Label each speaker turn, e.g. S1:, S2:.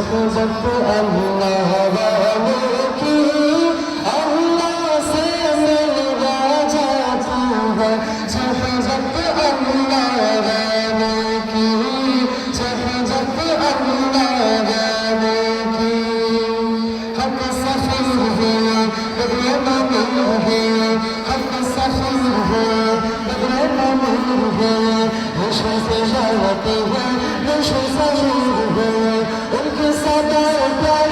S1: शफ़क़त अल्लाह वालों की, अल्लाह से मिलवा जाता है। शफ़क़त अल्लाह वालों की, शफ़क़त अल्लाह वालों की। हक़ सफ़ीर है बदले ममीर है, हक़ सफ़ीर है बदले ममीर है। नशे से जाते हैं नशे समीर है, उनके सदा प्यार